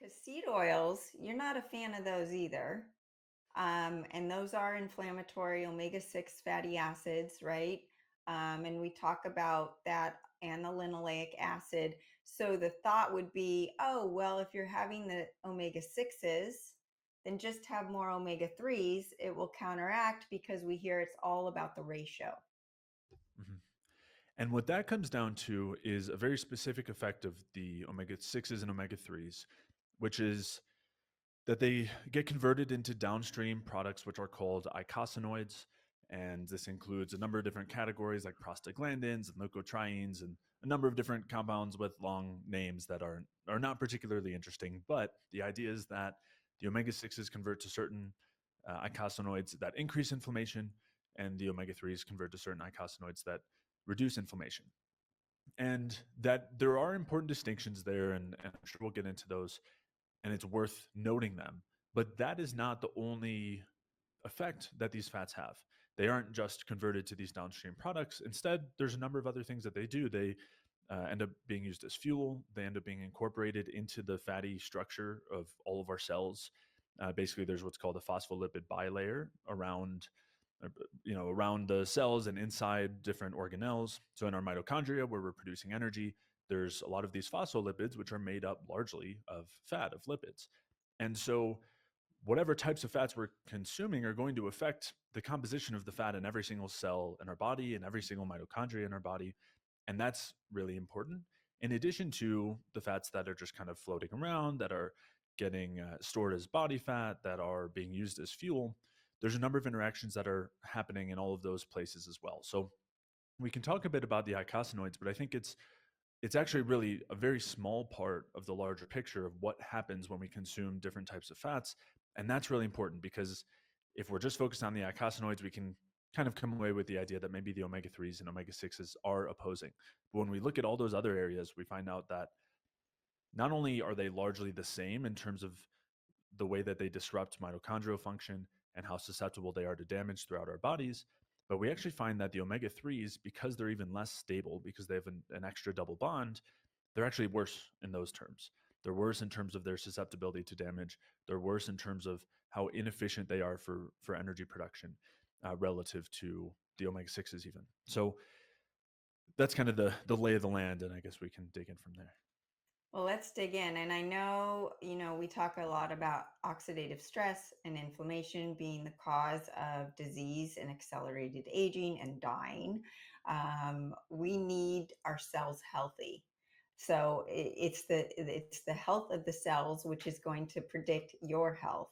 Because seed oils, you're not a fan of those either. And those are inflammatory omega-6 fatty acids, right? And we talk about that and the linoleic acid. So the thought would be, oh, well, if you're having the omega-6s, then just have more omega-3s. It will counteract because we hear it's all about the ratio. Mhm. And what that comes down to is a very specific effect of the omega 6s and omega 3s, which is that they get converted into downstream products, which are called eicosanoids. And this includes a number of different categories like prostaglandins and leukotrienes and a number of different compounds with long names that are not particularly interesting. But the idea is that the omega 6s convert to certain eicosanoids that increase inflammation, and the omega 3s convert to certain eicosanoids that reduce inflammation. And that there are important distinctions there, and I'm sure we'll get into those, and it's worth noting them. But that is not the only effect that these fats have. They aren't just converted to these downstream products. Instead, there's a number of other things that they do. They end up being used as fuel. They end up being incorporated into the fatty structure of all of our cells. Basically, there's what's called a phospholipid bilayer uh, around the cells and inside different organelles. So in our mitochondria, where we're producing energy, there's a lot of these phospholipids, which are made up largely of fat, of lipids. And so whatever types of fats we're consuming are going to affect the composition of the fat in every single cell in our body and every single mitochondria in our body. And that's really important. In addition to the fats that are just kind of floating around, that are getting stored as body fat, that are being used as fuel, there's a number of interactions that are happening in all of those places as well. So we can talk a bit about the eicosanoids, but I think it's actually really a very small part of the larger picture of what happens when we consume different types of fats. And that's really important because if we're just focused on the eicosanoids, we can kind of come away with the idea that maybe the omega 3s and omega 6s are opposing. But when we look at all those other areas, we find out that not only are they largely the same in terms of the way that they disrupt mitochondrial function and how susceptible they are to damage throughout our bodies. But we actually find that the omega 3s, because they're even less stable, because they have an extra double bond, they're actually worse in those terms. They're worse in terms of their susceptibility to damage. They're worse in terms of how inefficient they are for energy production relative to the omega 6s, even. So that's kind of the lay of the land. And I guess we can dig in from there. Well, let's dig in. And I know, we talk a lot about oxidative stress and inflammation being the cause of disease and accelerated aging and dying. We need our cells healthy. So it's the health of the cells which is going to predict your health.